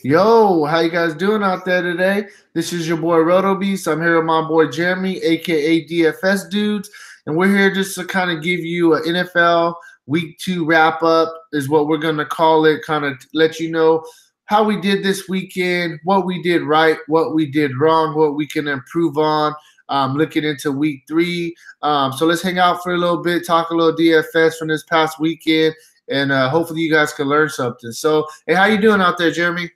Yo, how you guys doing out there today? This is your boy Roto Beast. I'm here with my boy Jeremy, aka DFS Dudes, and we're here just to kind of give you an NFL Week 2 wrap up, is what we're gonna call it. Kind of let you know how we did this weekend, what we did right, what we did wrong, what we can improve on. Looking into Week 3, so let's hang out for a little bit, talk a little DFS from this past weekend, and hopefully you guys can learn something. So, hey, how you doing out there, Jeremy?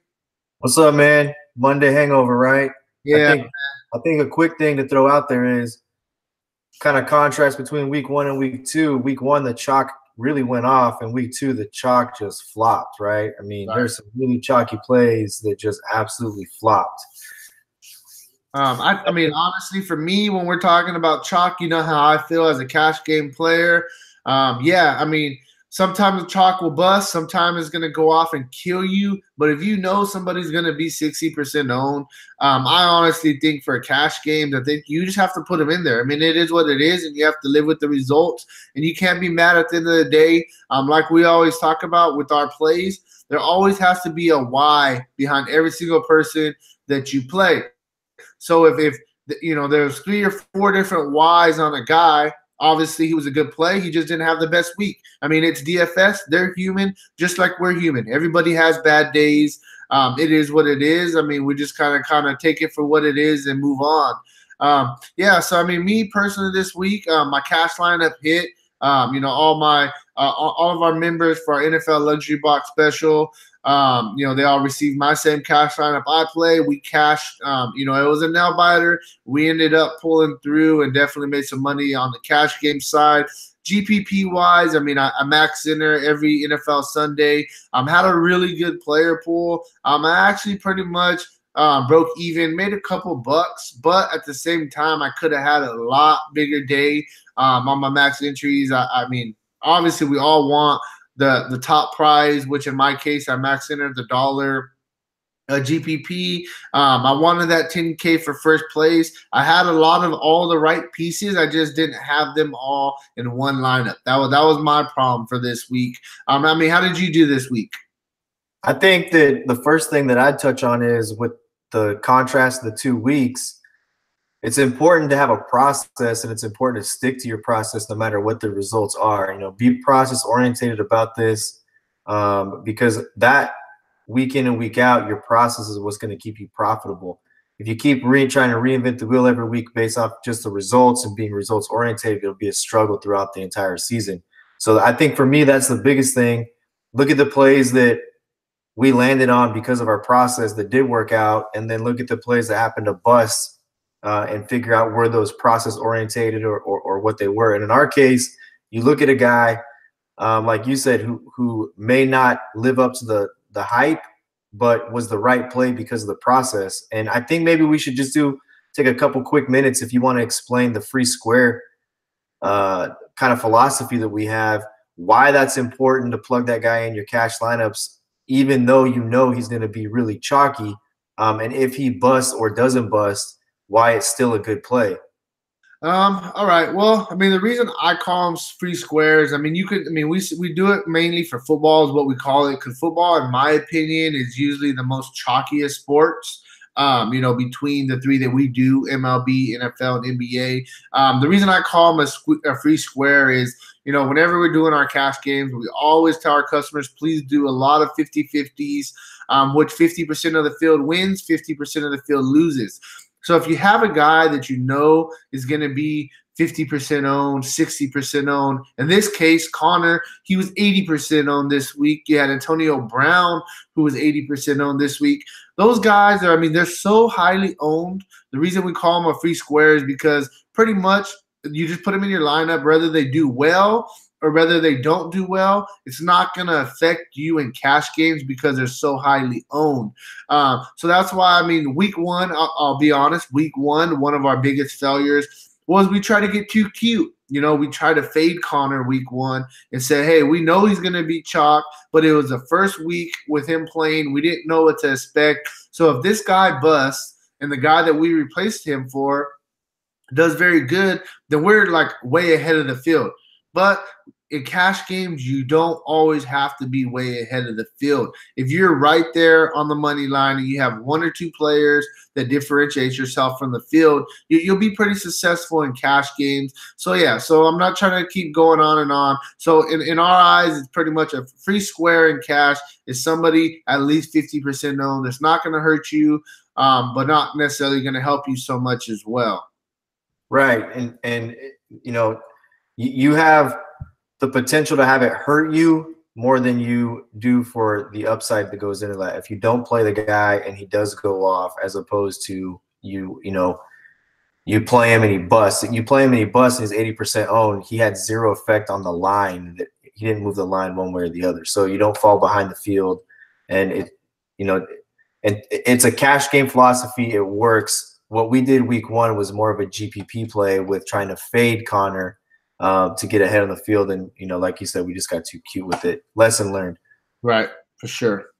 What's up, man? Monday hangover, right? I Yeah. think I think a quick thing to throw out there is kind of contrast between week 1 and week 2. Week 1, the chalk really went off, and week 2, the chalk just flopped, right? I mean, Right. there's some really chalky plays that just absolutely flopped. I mean, honestly, for me, when we're talking about chalk, you know how I feel as a cash game player. Yeah, I mean, sometimes the chalk will bust, sometimes it's going to go off and kill you. But if you know somebody's going to be 60% owned, I honestly think for cash games, I think you just have to put them in there. I mean, it is what it is, and you have to live with the results. And you can't be mad at the end of the day. Like we always talk about with our plays, there always has to be a why behind every single person that you play. So if there's 3 or 4 different whys on a guy, obviously he was a good play. He just didn't have the best week. I mean, it's DFS. They're human, just like we're human. Everybody has bad days. It is what it is. I mean, we just kind of take it for what it is and move on. Yeah. So I mean, me personally this week, my cash lineup hit. All of our members for our NFL Luxury Box Special. They all received my same cash lineup I play. We cashed. It was a nail biter. We ended up pulling through and definitely made some money on the cash game side. GPP wise, I mean, I max in there every NFL Sunday. Had a really good player pool. I actually pretty much broke even, made a couple bucks, but at the same time, I could have had a lot bigger day on my max entries. I mean, obviously, we all want the top prize, which in my case, I max entered the dollar GPP. I wanted that 10K for first place. I had a lot of all the right pieces. I just didn't have them all in one lineup. That was my problem for this week. I mean, how did you do this week? I think that the first thing that I'd touch on is with the contrast of the 2 weeks. It's important to have a process, and it's important to stick to your process no matter what the results are. Be process oriented about this, because that week in and week out, your process is what's going to keep you profitable. If you keep trying to reinvent the wheel every week based off just the results and being results oriented, it'll be a struggle throughout the entire season. So I think for me, that's the biggest thing. Look at the plays that we landed on because of our process that did work out, and then look at the plays that happened to bust. And figure out where those process orientated or what they were. And in our case, you look at a guy, like you said, who may not live up to the hype, but was the right play because of the process. And I think maybe we should just take a couple quick minutes if you want to explain the free square kind of philosophy that we have, why that's important to plug that guy in your cash lineups, even though he's going to be really chalky, and if he busts or doesn't bust, why it's still a good play. All right. Well, I mean, the reason I call them free squares, we do it mainly for football is what we call it, because football, in my opinion, is usually the most chalkiest sports. Between the 3 that we do, MLB, NFL, and NBA. The reason I call them a free square is, whenever we're doing our cash games, we always tell our customers, please do a lot of 50-50s, which 50% of the field wins, 50% of the field loses. So if you have a guy that is going to be 50% owned, 60% owned, in this case, Connor, he was 80% owned this week. You had Antonio Brown, who was 80% owned this week. Those guys they're so highly owned. The reason we call them a free square is because pretty much you just put them in your lineup, whether they do well or whether they don't do well, it's not going to affect you in cash games because they're so highly owned. So that's why, week 1, I'll be honest, week 1 of our biggest failures was we try to get too cute. We try to fade Connor week 1 and say, hey, we know he's going to be chalk, but it was the first week with him playing. We didn't know what to expect. So if this guy busts and the guy that we replaced him for does very good, then we're like way ahead of the field. But in cash games, you don't always have to be way ahead of the field. If you're right there on the money line and you have one or two players that differentiates yourself from the field, you'll be pretty successful in cash games. So yeah, so I'm not trying to keep going on and on. So in our eyes, it's pretty much a free square in cash is somebody at least 50% known that's not going to hurt you, but not necessarily going to help you so much as well. Right, and you know, you have the potential to have it hurt you more than you do for the upside that goes into that. If you don't play the guy and he does go off, as opposed to you play him and he busts. You play him and he busts and he's 80% owned. He had zero effect on the line. That he didn't move the line one way or the other. So you don't fall behind the field, and and it's a cash game philosophy. It works. What we did week one was more of a GPP play with trying to fade Connor to get ahead on the field. And, like you said, we just got too cute with it. Lesson learned. Right, for sure.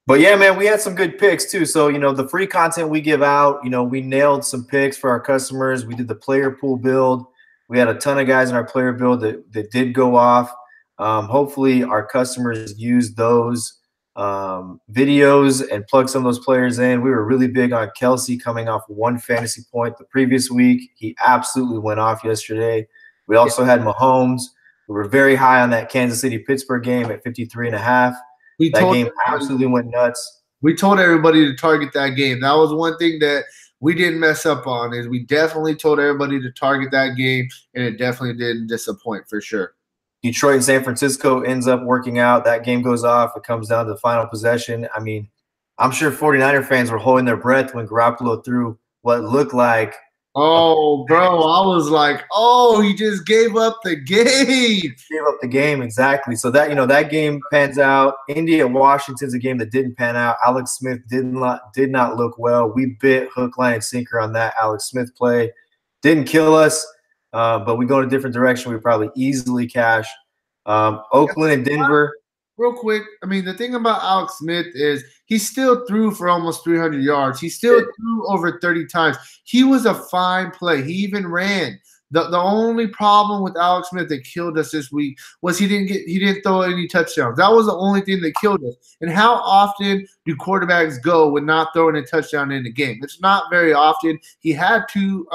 But, yeah, man, we had some good picks too. So, the free content we give out, we nailed some picks for our customers. We did the player pool build. We had a ton of guys in our player build that did go off. Hopefully our customers used those videos and plug some of those players in. We were really big on Kelsey coming off one fantasy point the previous week. He absolutely went off yesterday. We also had Mahomes. We were very high on that Kansas City-Pittsburgh game at 53.5. That game absolutely went nuts. We told everybody to target that game. That was one thing that we didn't mess up on, is we definitely told everybody to target that game, and it definitely didn't disappoint for sure. Detroit and San Francisco ends up working out. That game goes off. It comes down to the final possession. I mean, I'm sure 49er fans were holding their breath when Garoppolo threw what looked like. Oh, bro, I was like, oh, he just gave up the game. Gave up the game, exactly. So that game pans out. Indy at Washington's a game that didn't pan out. Alex Smith did not look well. We bit hook, line, and sinker on that Alex Smith play. Didn't kill us. But we go in a different direction. We probably easily cash. Oakland and Denver. Real quick, I mean, the thing about Alex Smith is he still threw for almost 300 yards. He still threw over 30 times. He was a fine play. He even ran. The only problem with Alex Smith that killed us this week was he didn't throw any touchdowns. That was the only thing that killed us. And how often do quarterbacks go with not throwing a touchdown in the game? It's not very often. He had two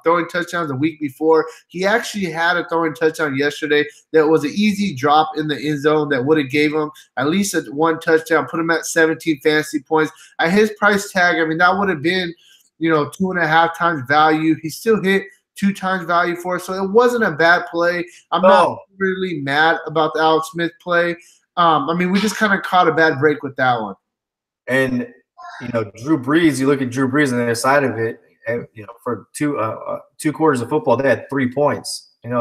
throwing touchdowns the week before. He actually had a throwing touchdown yesterday that was an easy drop in the end zone that would have gave him at least one touchdown, put him at 17 fantasy points. At his price tag, I mean, that would have been 2.5 times value. He still hit 2 times value for us. So it wasn't a bad play. I'm not really mad about the Alex Smith play. I mean, we just kind of caught a bad break with that one. And, Drew Brees, you look at Drew Brees on the other side of it, for two quarters of football, they had 3 points, and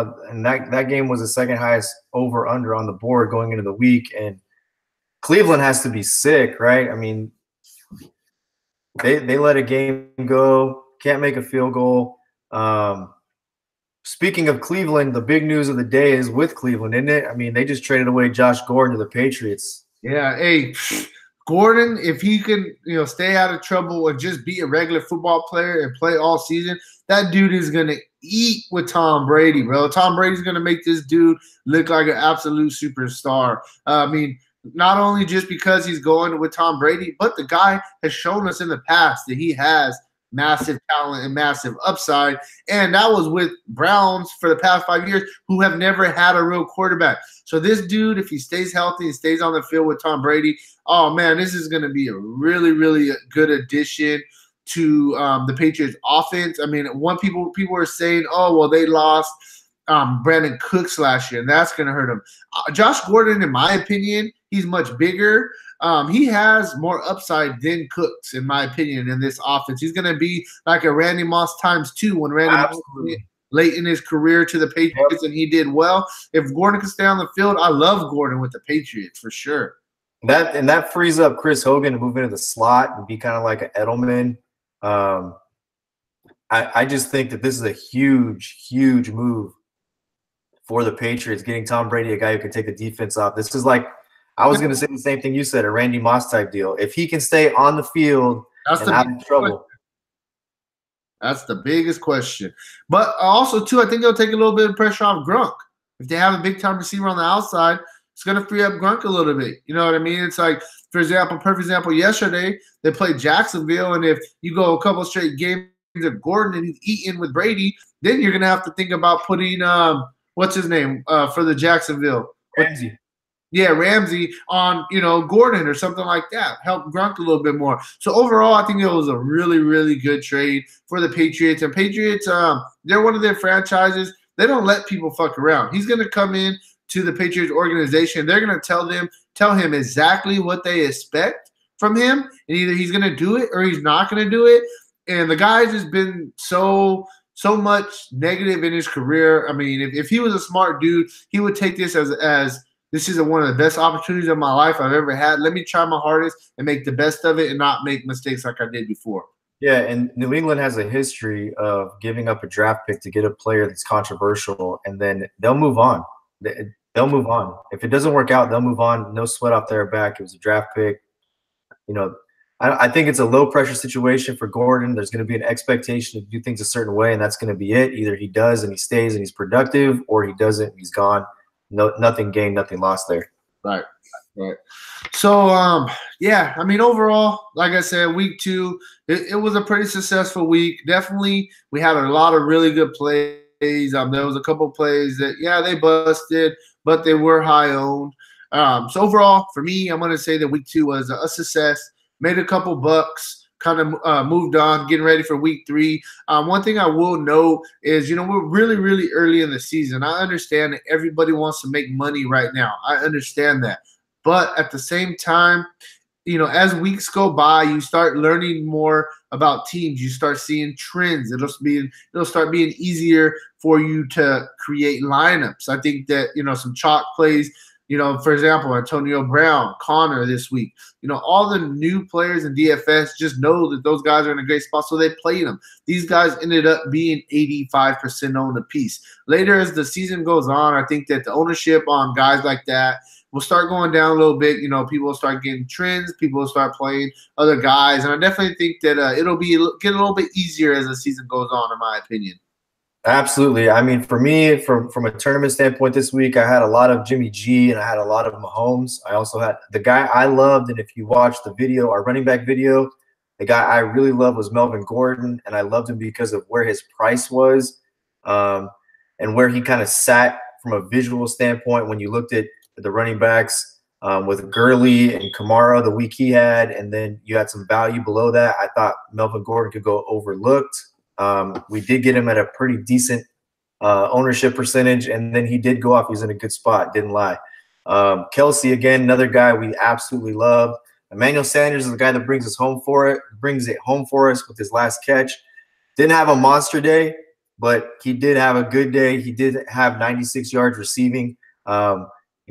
that game was the second highest over under on the board going into the week. And Cleveland has to be sick, right? I mean, they let a game go, can't make a field goal. Speaking of Cleveland, the big news of the day is with Cleveland, isn't it? I mean, they just traded away Josh Gordon to the Patriots. Yeah, hey, Gordon, if he can, stay out of trouble and just be a regular football player and play all season, that dude is gonna eat with Tom Brady, bro. Tom Brady's gonna make this dude look like an absolute superstar. I mean, not only just because he's going with Tom Brady, but the guy has shown us in the past that he has massive talent and massive upside. And that was with Browns for the past 5 years, who have never had a real quarterback. So this dude, if he stays healthy and stays on the field with Tom Brady, oh man, this is going to be a really, really good addition to the Patriots offense. I mean, people were saying, oh, well, they lost Brandon Cooks last year, and that's going to hurt him. Josh Gordon, in my opinion, he's much bigger. He has more upside than Cooks, in my opinion, in this offense. He's going to be like a Randy Moss times 2 when Randy Moss went late in his career to the Patriots, and he did well. If Gordon can stay on the field, I love Gordon with the Patriots for sure. That frees up Chris Hogan to move into the slot and be kind of like an Edelman. I just think that this is a huge, huge move for the Patriots, getting Tom Brady, a guy who can take the defense off. This is like, I was going to say the same thing you said, a Randy Moss type deal. If he can stay on the field and out of trouble. That's the biggest question. But also, too, I think it'll take a little bit of pressure off Gronk. if they have a big time receiver on the outside, it's going to free up Gronk a little bit. You know what I mean? It's like, for example, perfect example, yesterday they played Jacksonville, and if you go a couple straight games of Gordon and he's eating with Brady, then you're going to have to think about putting what's his name for the Jacksonville? Ramsey. Yeah, Ramsey on, Gordon or something like that. Help Gronk a little bit more. So overall, I think it was a really, really good trade for the Patriots. And Patriots, they're one of their franchises. They don't let people fuck around. He's going to come in to the Patriots organization. They're going to tell him exactly what they expect from him, and either he's going to do it or he's not going to do it. And the guy's just been so much negative in his career. I mean, if he was a smart dude, he would take this as this is one of the best opportunities of my life I've ever had. Let me try my hardest and make the best of it and not make mistakes like I did before. Yeah, and New England has a history of giving up a draft pick to get a player that's controversial, and then they'll move on. They'll move on. If it doesn't work out, they'll move on. No sweat off their back. It was a draft pick. I think it's a low-pressure situation for Gordon. There's going to be an expectation to do things a certain way, and that's going to be it. Either he does and he stays and he's productive, or he doesn't and he's gone. No, nothing gained, nothing lost there. Right. So, yeah, I mean, overall, like I said, week 2, it was a pretty successful week. Definitely, we had a lot of really good plays. There was a couple plays that, yeah, they busted, but they were high-owned. So, overall, for me, I'm going to say that week 2 was a success. Made a couple bucks. Kind of moved on, getting ready for week 3. One thing I will note is, we're really, really early in the season. I understand that everybody wants to make money right now. I understand that. But at the same time, as weeks go by, you start learning more about teams. You start seeing trends. It'll start being easier for you to create lineups. I think that, some chalk plays, for example, Antonio Brown, Connor this week, all the new players in DFS just know that those guys are in a great spot, so they played them. These guys ended up being 85% owned apiece. Later as the season goes on, I think that the ownership on guys like that will start going down a little bit. People will start getting trends. People will start playing other guys. And I definitely think that it'll get a little bit easier as the season goes on, in my opinion. Absolutely. I mean, for me, from a tournament standpoint this week, I had a lot of Jimmy G and I had a lot of Mahomes. I also had the guy I loved, and if you watch the video, our running back video, the guy I really loved was Melvin Gordon, and I loved him because of where his price was and where he kind of sat from a visual standpoint when you looked at the running backs with Gurley and Kamara the week he had, and then you had some value below that. I thought Melvin Gordon could go overlooked. We did get him at a pretty decent ownership percentage, and then he did go off. He was in a good spot, didn't lie. Kelsey, again, another guy we absolutely love. Emmanuel Sanders is the guy that brings it home for us with his last catch. Didn't have a monster day, but he did have a good day. He did have 96 yards receiving.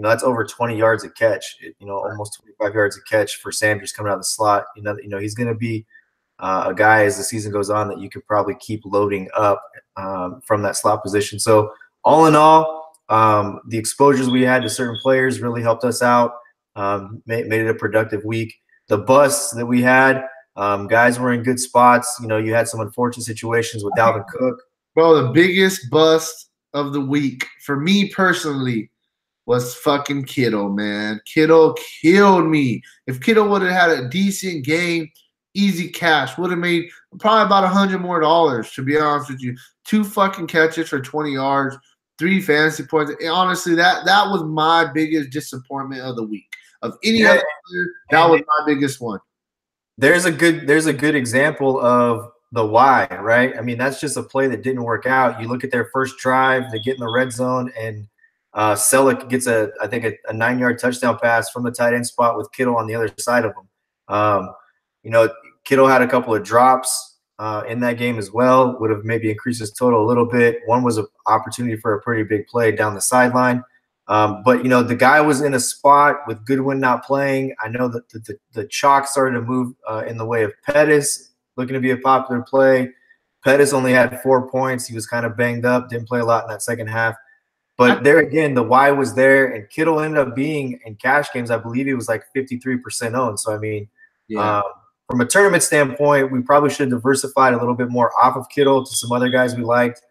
That's over 20 yards a catch. Almost 25 yards a catch for Sanders coming out of the slot. He's going to be a guy as the season goes on that you could probably keep loading up from that slot position. So all in all, the exposures we had to certain players really helped us out, made it a productive week. The busts that we had, guys were in good spots. You had some unfortunate situations with Dalvin Cook. Bro, the biggest bust of the week for me personally was fucking Kittle, man. Kittle killed me. If Kittle would have had a decent game, easy cash, would have made probably about $100 more, to be honest with you. 2 fucking catches for 20 yards, 3 fantasy points. And honestly, that was my biggest disappointment of the week. Of any other player, that was my biggest one. There's a good example of the why, right? I mean, that's just a play that didn't work out. You look at their first drive, they get in the red zone, and Selleck gets a 9-yard touchdown pass from the tight end spot with Kittle on the other side of him. Kittle had a couple of drops in that game as well, would have maybe increased his total a little bit. One was an opportunity for a pretty big play down the sideline. But the guy was in a spot with Goodwin not playing. I know that the chalk started to move in the way of Pettis, looking to be a popular play. Pettis only had 4 points. He was kind of banged up, didn't play a lot in that second half. But there again, the why was there, and Kittle ended up being in cash games. I believe he was like 53% owned. So I mean, from a tournament standpoint, we probably should have diversified a little bit more off of Kittle to some other guys we liked.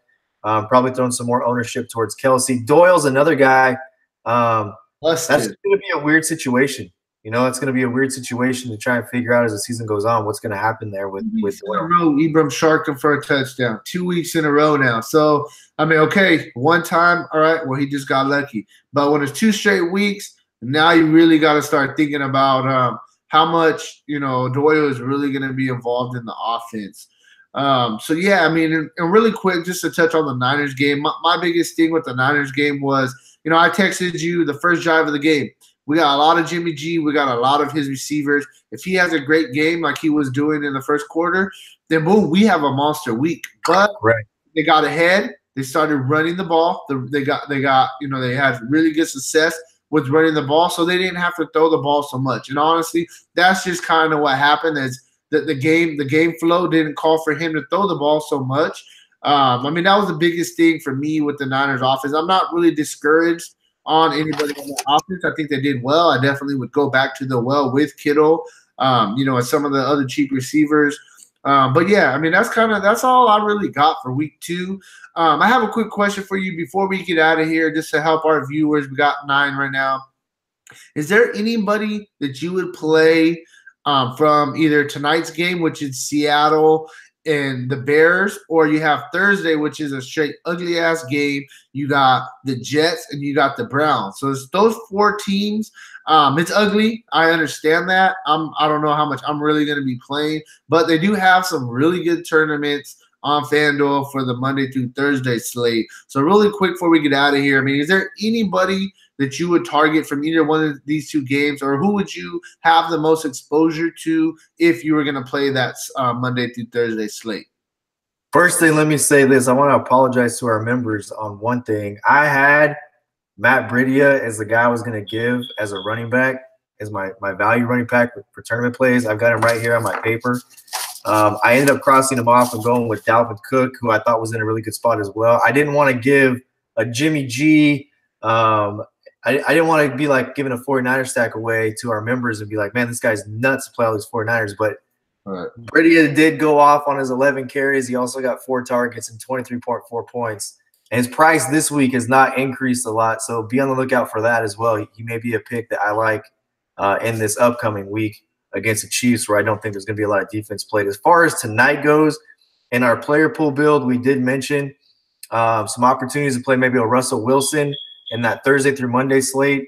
Probably throwing some more ownership towards Kelsey. Doyle's another guy. That's going to be a weird situation. You know, it's going to be a weird situation to try and figure out as the season goes on what's going to happen there with Doyle. Ibram sharked him for a touchdown 2 weeks in a row now. So, I mean, okay, one time, all right, well, he just got lucky. But when it's 2 straight weeks, now you really got to start thinking about how much, you know, Doyle is really going to be involved in the offense. So, yeah, I mean, and really quick, just to touch on the Niners game, my biggest thing with the Niners game was, you know, I texted you the first drive of the game. We got a lot of Jimmy G. We got a lot of his receivers. If he has a great game like he was doing in the first quarter, then boom, we have a monster week. But they got ahead. They started running the ball. They got you know, they had really good success with running the ball, so they didn't have to throw the ball so much. And honestly, that's just kind of what happened. Is that the game flow didn't call for him to throw the ball so much. I mean, that was the biggest thing for me with the Niners offense. I'm not really discouraged on anybody on the offense. I think they did well. I definitely would go back to the well with Kittle, you know, and some of the other cheap receivers. But yeah, I mean, that's all I really got for week 2. I have a quick question for you before we get out of here, just to help our viewers. We got 9 right now. Is there anybody that you would play from either tonight's game, which is Seattle and the Bears, or you have Thursday, which is a straight ugly ass game? You got the Jets and you got the Browns. So it's those 4 teams. It's ugly. I understand that. I don't know how much I'm really going to be playing, but they do have some really good tournaments on FanDuel for the Monday through Thursday slate. So really quick before we get out of here, I mean, is there anybody that you would target from either one of these 2 games, or who would you have the most exposure to if you were going to play that Monday through Thursday slate? First thing, let me say this. I want to apologize to our members on one thing. I had Matt Breida as the guy I was going to give as a running back, as my value running back for tournament plays. I've got him right here on my paper. I ended up crossing him off and going with Dalvin Cook, who I thought was in a really good spot as well. I didn't want to give a Jimmy G. I didn't want to be like giving a 49er stack away to our members and be like, man, this guy's nuts to play all these 49ers. But Breida did go off on his 11 carries. He also got 4 targets and 23.4 points. And his price this week has not increased a lot, so be on the lookout for that as well. He may be a pick that I like in this upcoming week against the Chiefs, where I don't think there's going to be a lot of defense played. As far as tonight goes, in our player pool build, we did mention some opportunities to play maybe a Russell Wilson in that Thursday through Monday slate.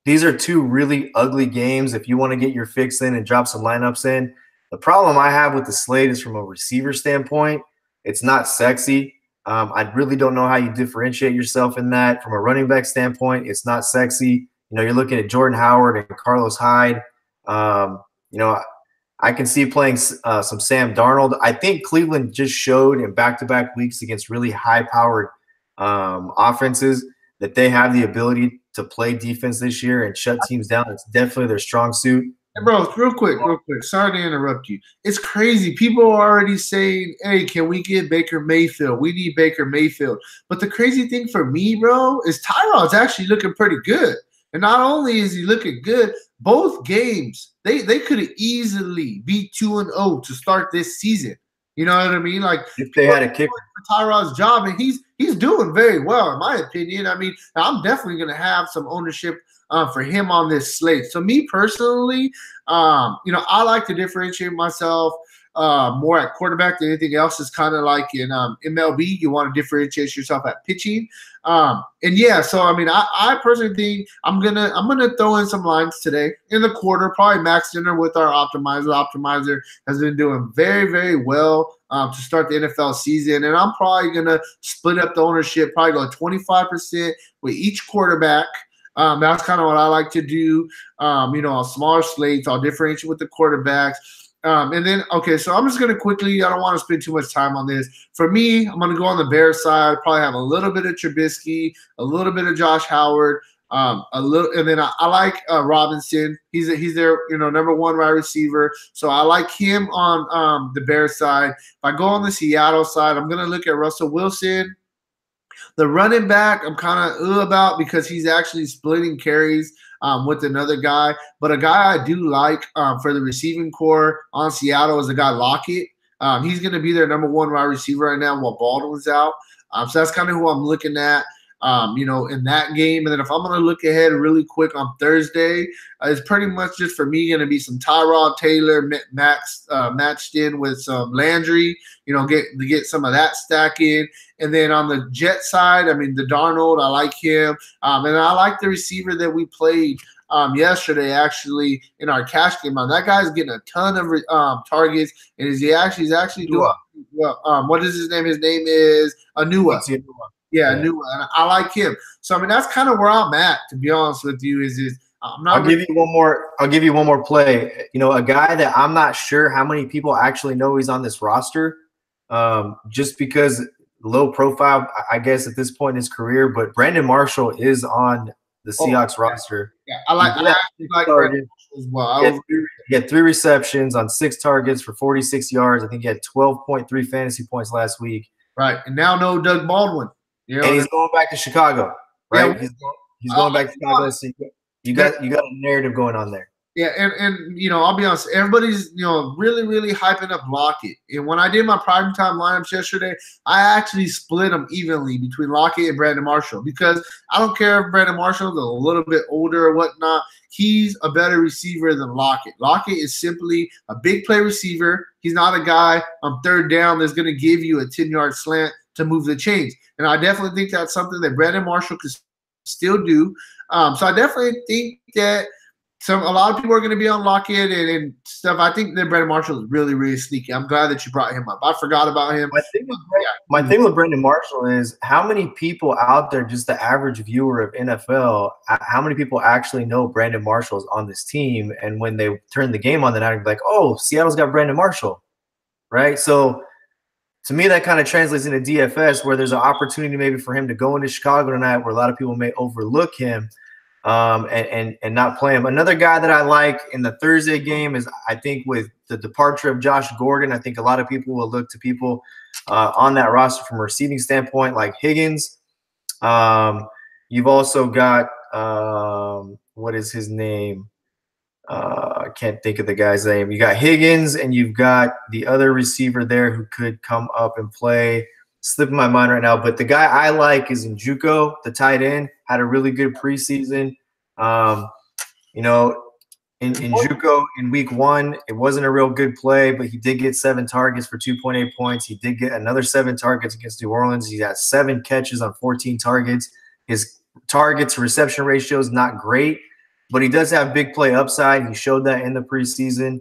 These are 2 really ugly games if you want to get your fix in and drop some lineups in. The problem I have with the slate is from a receiver standpoint, it's not sexy. I really don't know how you differentiate yourself in that. From a running back standpoint, it's not sexy. You know, you're looking at Jordan Howard and Carlos Hyde. You know, I can see playing some Sam Darnold. I think Cleveland just showed in back-to-back weeks against really high-powered offenses that they have the ability to play defense this year and shut teams down. It's definitely their strong suit. Hey, bro, real quick. Sorry to interrupt you. It's crazy. People are already saying, hey, can we get Baker Mayfield? We need Baker Mayfield. But the crazy thing for me, bro, is Tyrod's actually looking pretty good. And not only is he looking good, both games, they could have easily beat 2-0 to start this season. You know what I mean? Like, if they had a kicker for Tyrod's job, and he's doing very well, in my opinion. I mean, I'm definitely going to have some ownership for him on this slate. So me personally, you know, I like to differentiate myself more at quarterback than anything else. Is kind of like in MLB, you want to differentiate yourself at pitching. And yeah, so I mean, I personally think I'm gonna throw in some lines today in the quarter, probably max dinner with our optimizer. Optimizer has been doing very, very well to start the NFL season, and I'm probably gonna split up the ownership, probably go 25% with each quarterback. That's kind of what I like to do. You know, on smaller slates, I'll differentiate with the quarterbacks. And then, okay, so I'm just going to quickly, I don't want to spend too much time on this. For me, I'm going to go on the Bears side, probably have a little bit of Trubisky, a little bit of Josh Howard, a little, and then I like Robinson. He's their, you know, number 1 wide receiver. So I like him on the Bears side. If I go on the Seattle side, I'm going to look at Russell Wilson. The running back, I'm kind of about because he's actually splitting carries with another guy. But a guy I do like for the receiving core on Seattle is a guy Lockett. He's going to be their number one wide receiver right now while Baldwin's out. So that's kind of who I'm looking at. In that game. And then if I'm going to look ahead really quick on Thursday, it's pretty much just for me going to be some Tyrod Taylor matched in with some Landry, get some of that stack in. And then on the Jet side, I mean, the Darnold, I like him. And I like the receiver that we played yesterday, actually, in our cash game. That guy's getting a ton of targets. And he's actually doing well. What is his name? His name is Anua. Yeah, Anua, and I like him. So I mean, that's kind of where I'm at, to be honest with you. I'll give you one more. I'll give you one more play. A guy that I'm not sure how many people actually know he's on this roster, just because low profile, I guess, at this point in his career. But Brandon Marshall is on the Seahawks roster. Yeah, I actually like Brandon Marshall as well. He had 3 receptions on 6 targets for 46 yards. I think he had 12.3 fantasy points last week. Right, and now no Doug Baldwin. And he's going back to Chicago, right? Yeah, he's going back to Chicago. So you got a narrative going on there. Yeah, and I'll be honest, everybody's really, really hyping up Lockett. And when I did my primetime lineups yesterday, I actually split them evenly between Lockett and Brandon Marshall, because I don't care if Brandon Marshall's a little bit older or whatnot. He's a better receiver than Lockett. Lockett is simply a big play receiver. He's not a guy on third down that's going to give you a 10-yard slant to move the chains. And I definitely think that's something that Brandon Marshall could still do. So I definitely think that a lot of people are going to be on Lockett and stuff. I think that Brandon Marshall is really, really sneaky. I'm glad that you brought him up. I forgot about him. My thing with Brandon Marshall is how many people out there, just the average viewer of NFL, how many people actually know Brandon Marshall is on this team? And when they turn the game on, then I'd be like, oh, Seattle's got Brandon Marshall, right? So to me, that kind of translates into DFS, where there's an opportunity maybe for him to go into Chicago tonight, where a lot of people may overlook him and not play him. Another guy that I like in the Thursday game is, I think, with the departure of Josh Gordon, I think a lot of people will look to people on that roster from a receiving standpoint, like Higgins. You've also got what is his name? I can't think of the guy's name. You got Higgins, and you've got the other receiver there who could come up and play. Slipping my mind right now, but the guy I like is Njoku, the tight end. Had a really good preseason. In Njoku in week 1, it wasn't a real good play, but he did get 7 targets for 2.8 points. He did get another 7 targets against New Orleans. He got 7 catches on 14 targets. His targets reception ratio is not great, but he does have big play upside. He showed that in the preseason.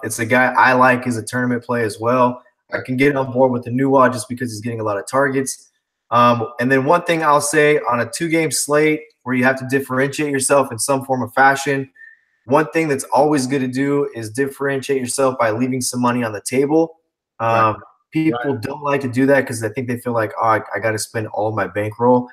It's a guy I like as a tournament play as well. I can get on board with the Nua just because he's getting a lot of targets. And then one thing I'll say, on a 2-game slate where you have to differentiate yourself in some form of fashion, one thing that's always good to do is differentiate yourself by leaving some money on the table. People don't like to do that because I think they feel like, oh, I got to spend all of my bankroll.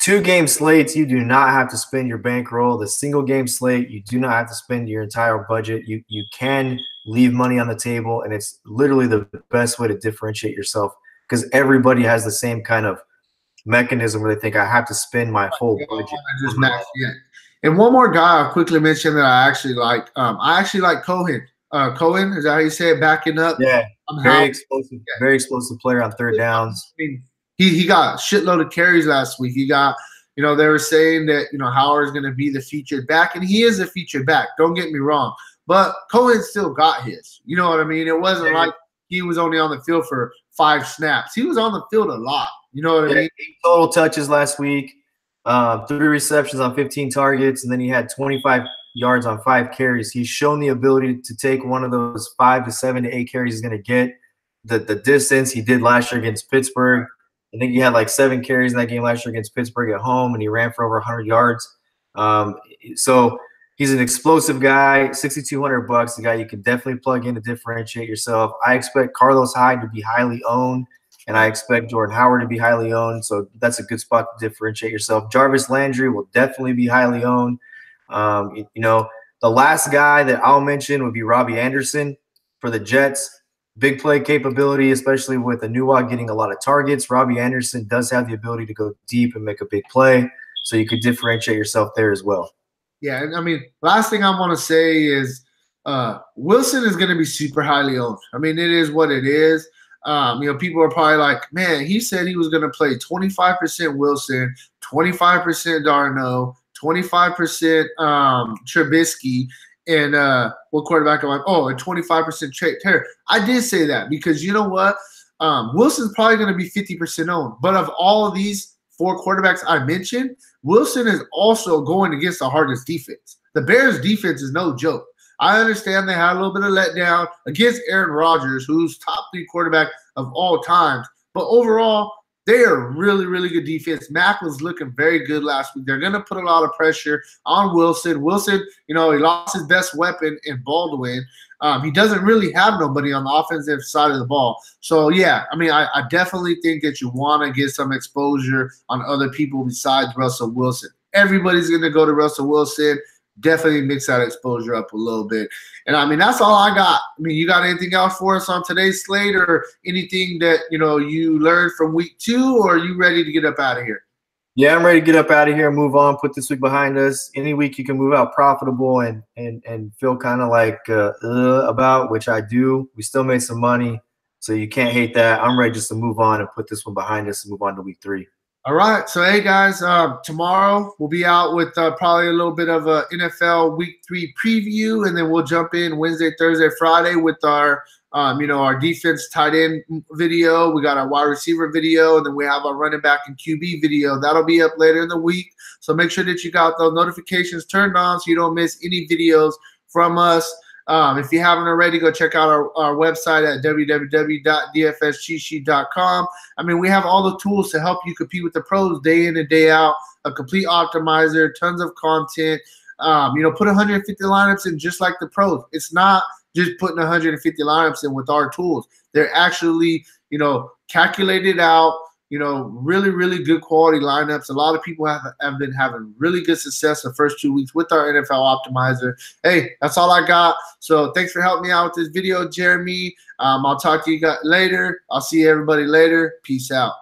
2-game slates, you do not have to spend your bankroll. The single-game slate, you do not have to spend your entire budget. You can leave money on the table, and it's literally the best way to differentiate yourself, because everybody has the same kind of mechanism where they think I have to spend my whole budget. And one more guy I'll quickly mention that I actually like. I actually like Cohen. Cohen, is that how you say it? Backing up. Yeah, very explosive player on third downs. I mean, he got a shitload of carries last week. He got, they were saying that, Howard's going to be the featured back, and he is a featured back. Don't get me wrong. But Cohen still got his. You know what I mean? It wasn't like he was only on the field for 5 snaps. He was on the field a lot. You know what I mean? 8 total touches last week, 3 receptions on 15 targets, and then he had 25 yards on 5 carries. He's shown the ability to take one of those 5 to 7 to 8 carries he's going to get. The distance he did last year against Pittsburgh. I think he had like 7 carries in that game last year against Pittsburgh at home, and he ran for over 100 yards. So he's an explosive guy, $6,200, a guy you can definitely plug in to differentiate yourself. I expect Carlos Hyde to be highly owned, and I expect Jordan Howard to be highly owned, so that's a good spot to differentiate yourself. Jarvis Landry will definitely be highly owned. The last guy that I'll mention would be Robbie Anderson for the Jets. Big play capability, especially with Anua getting a lot of targets. Robbie Anderson does have the ability to go deep and make a big play, so you could differentiate yourself there as well. Yeah, and I mean, last thing I want to say is, Wilson is going to be super highly owned. I mean, it is what it is. People are probably like, man, he said he was going to play 25% Wilson, 25% Darno, 25% Trubisky, and what quarterback am I? Oh, and 25% Terry. I did say that because you know what? Wilson's probably going to be 50% owned. But of all of these four quarterbacks I mentioned, Wilson is also going against the hardest defense. The Bears' defense is no joke. I understand they had a little bit of letdown against Aaron Rodgers, who's top 3 quarterback of all times. But overall, they are really, really good defense. Mac was looking very good last week. They're going to put a lot of pressure on Wilson. Wilson, he lost his best weapon in Baldwin. He doesn't really have nobody on the offensive side of the ball. So, yeah, I mean, I definitely think that you want to get some exposure on other people besides Russell Wilson. Everybody's going to go to Russell Wilson. Definitely mix that exposure up a little bit. And, I mean, that's all I got. I mean, you got anything else for us on today's slate or anything that, you learned from week 2, or are you ready to get up out of here? Yeah, I'm ready to get up out of here and move on, put this week behind us. Any week you can move out profitable and feel kind of like about, which I do. We still made some money, so you can't hate that. I'm ready just to move on and put this one behind us and move on to week 3. All right. So, hey, guys, tomorrow we'll be out with probably a little bit of a NFL Week 3 preview, and then we'll jump in Wednesday, Thursday, Friday with our our defense tight end video. We got our wide receiver video, and then we have our running back and QB video. That'll be up later in the week. So make sure that you got those notifications turned on so you don't miss any videos from us. If you haven't already, go check out our website at www.dfscheatsheet.com. I mean, we have all the tools to help you compete with the pros day in and day out, a complete optimizer, tons of content. Put 150 lineups in just like the pros. It's not just putting 150 lineups in with our tools. They're actually, calculated out, really, really good quality lineups. A lot of people have been having really good success the first 2 weeks with our NFL optimizer. Hey, that's all I got. So thanks for helping me out with this video, Jeremy. I'll talk to you guys later. I'll see everybody later. Peace out.